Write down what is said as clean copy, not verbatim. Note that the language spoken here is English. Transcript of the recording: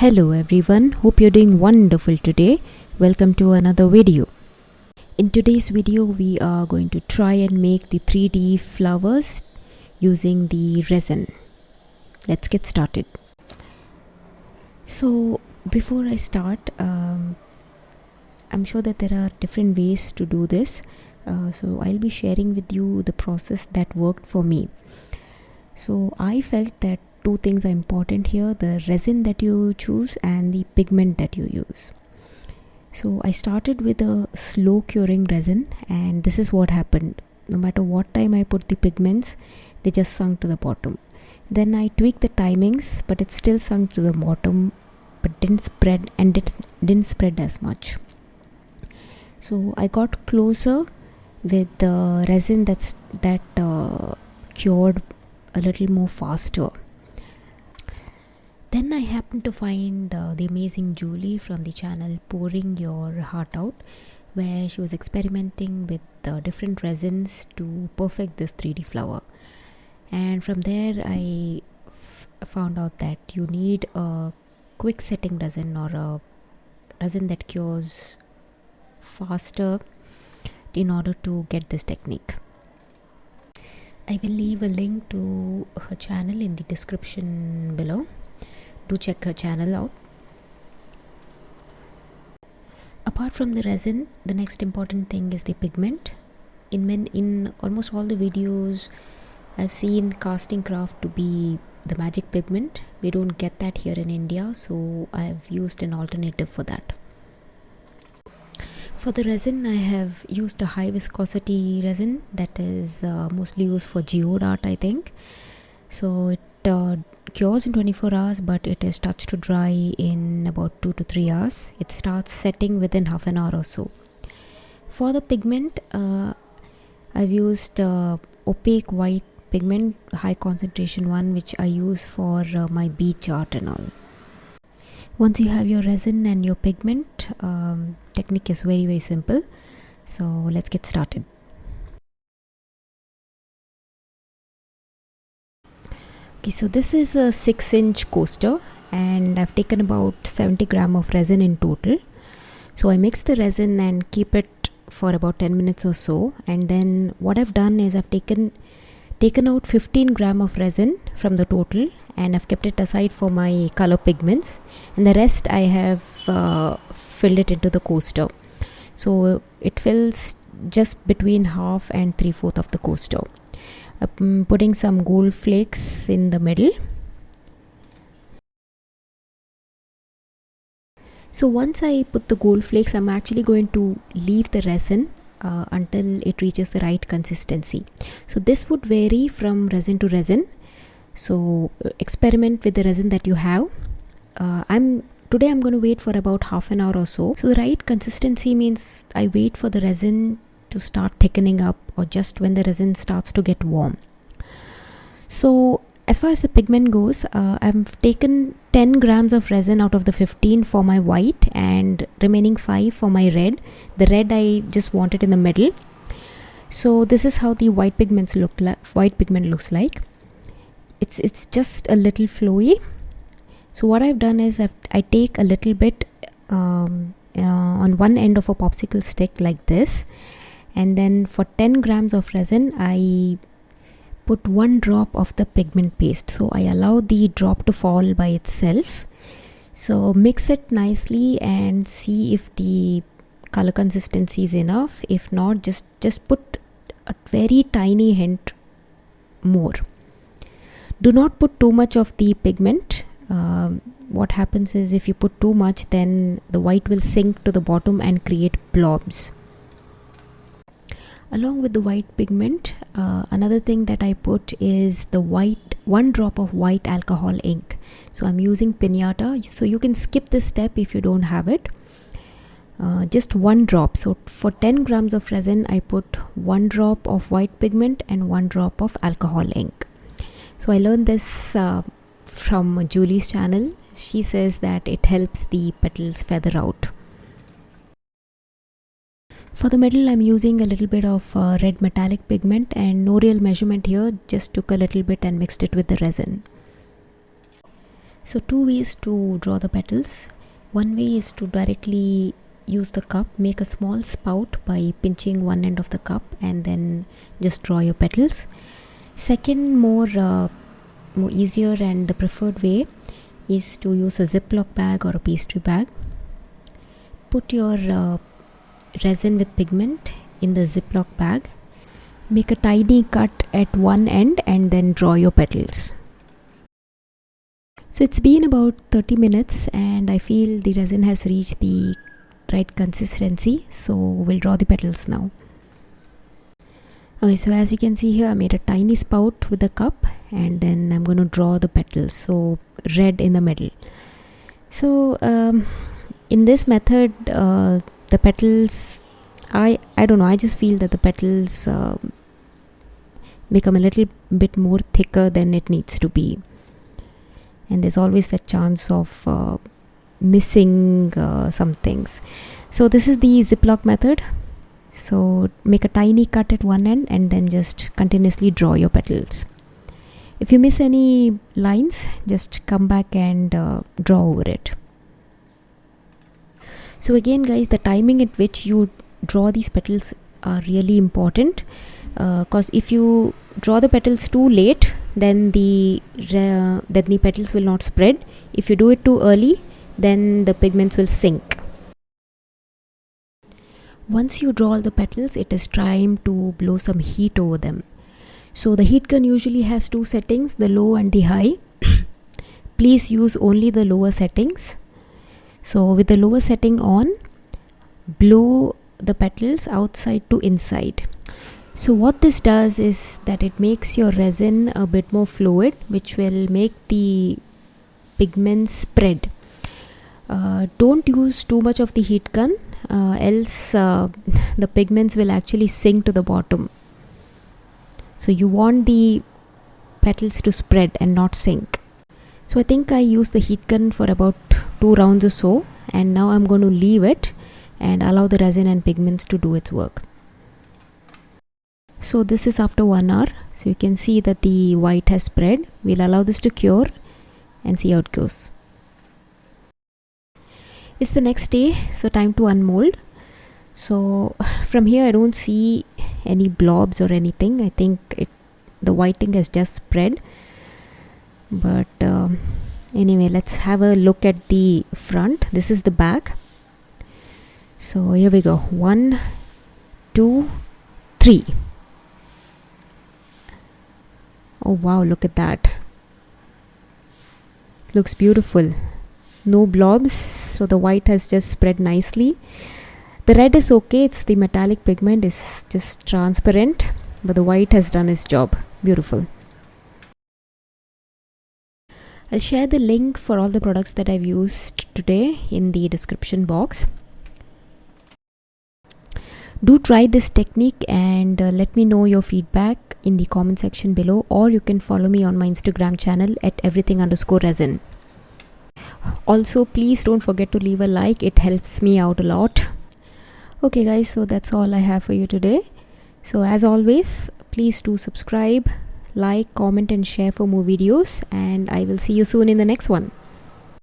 Hello everyone, hope you're doing wonderful today. Welcome to another video. In today's video we are going to try and make the 3D flowers using the resin. Let's get started. So before I start, I'm sure that there are different ways to do this. So I'll be sharing with you the process that worked for me. So I felt that two things are important here: the resin that you choose and the pigment that you use. So I started with a slow curing resin, and this is what happened. No matter what time I put the pigments, they just sunk to the bottom. Then I tweaked the timings, but it still sunk to the bottom, but didn't spread, and it didn't spread as much. So I got closer with the resin that cured a little more faster. Then I happened to find the amazing Julie from the channel Pouring Your Heart Out, where she was experimenting with different resins to perfect this 3D flower. And from there I found out that you need a quick setting resin, or a resin that cures faster, in order to get this technique. I will leave a link to her channel in the description below. Do check her channel out. Apart from the resin, the next important thing is the pigment. In almost all the videos, I've seen casting craft to be the magic pigment. We don't get that here in India, so I've used an alternative for that. For the resin, I have used a high viscosity resin that is mostly used for geode art, I think. So it cures in 24 hours, but it is touched to dry in about 2 to 3 hours. It starts setting within half an hour or so. For the pigment, I've used opaque white pigment, high concentration one, which I use for my beach art and all. Once you have your resin and your pigment, technique is very simple. So let's get started. Okay, so this is a 6-inch coaster, and I've taken about 70 grams of resin in total. So I mix the resin and keep it for about 10 minutes or so, and then what I've done is I've taken out 15 grams of resin from the total, and I've kept it aside for my color pigments, and the rest I have filled it into the coaster. So it fills just between half and 3/4 of the coaster. I'm putting some gold flakes in the middle. So once I put the gold flakes, I'm actually going to leave the resin until it reaches the right consistency. So this would vary from resin to resin. So experiment with the resin that you have. Today I'm going to wait for about half an hour or so. So the right consistency means I wait for the resin to start thickening up, or just when the resin starts to get warm. So as far as the pigment goes, I've taken 10 grams of resin out of the 15 for my white, and remaining 5 for my red. The red I just want it in the middle. So this is how the white pigment looks like. It's just a little flowy. So what I've done is I take a little bit on one end of a popsicle stick like this, and then for 10 grams of resin I put 1 drop of the pigment paste. So I allow the drop to fall by itself. So mix it nicely and see if the color consistency is enough. If not, just put a very tiny hint more. Do not put too much of the pigment. What happens is, if you put too much, then the white will sink to the bottom and create blobs. Along with the white pigment, another thing that I put is the 1 drop of white alcohol ink. So I'm using Pinata, so you can skip this step if you don't have it. Just 1 drop. So for 10 grams of resin, I put 1 drop of white pigment and 1 drop of alcohol ink. So I learned this from Julie's channel. She says that it helps the petals feather out. For the middle, I'm using a little bit of red metallic pigment, and no real measurement here, just took a little bit and mixed it with the resin. So two ways to draw the petals. One way is to directly use the cup, make a small spout by pinching one end of the cup and then just draw your petals. Second, more easier and the preferred way is to use a Ziploc bag or a pastry bag. Put your resin with pigment in the Ziploc bag. Make a tiny cut at one end and then draw your petals. So it's been about 30 minutes and I feel the resin has reached the right consistency. So we'll draw the petals now. Okay, so as you can see here, I made a tiny spout with the cup and then I'm going to draw the petals. So red in the middle. So in this method, the petals, I don't know, I just feel that the petals become a little bit more thicker than it needs to be. And there's always that chance of missing some things. So this is the Ziploc method. So make a tiny cut at one end and then just continuously draw your petals. If you miss any lines, just come back and draw over it. So again guys, the timing at which you draw these petals are really important, because if you draw the petals too late, then the petals will not spread. If you do it too early, then the pigments will sink. Once you draw all the petals, it is time to blow some heat over them. So the heat gun usually has two settings, the low and the high. Please use only the lower settings. So with the lower setting on, blow the petals outside to inside. So what this does is that it makes your resin a bit more fluid, which will make the pigments spread. Don't use too much of the heat gun, else the pigments will actually sink to the bottom. So you want the petals to spread and not sink. So I think I used the heat gun for about 2 rounds or so, and now I'm going to leave it and allow the resin and pigments to do its work. So this is after 1 hour. So you can see that the white has spread. We'll allow this to cure and see how it goes. It's the next day, so time to unmold. So from here I don't see any blobs or anything. I think the whiting has just spread. But anyway, let's have a look at the front. This is the back. So here we go. 1, 2, 3. Oh wow, look at that. Looks beautiful. No blobs, so the white has just spread nicely. The red is okay, it's the metallic pigment is just transparent, but the white has done its job. Beautiful. I'll share the link for all the products that I've used today in the description box. Do try this technique and let me know your feedback in the comment section below, or you can follow me on my Instagram channel at everything_resin. Also, please don't forget to leave a like, it helps me out a lot. Okay guys, so that's all I have for you today. So as always, please do subscribe, like, comment and share for more videos, and I will see you soon in the next one.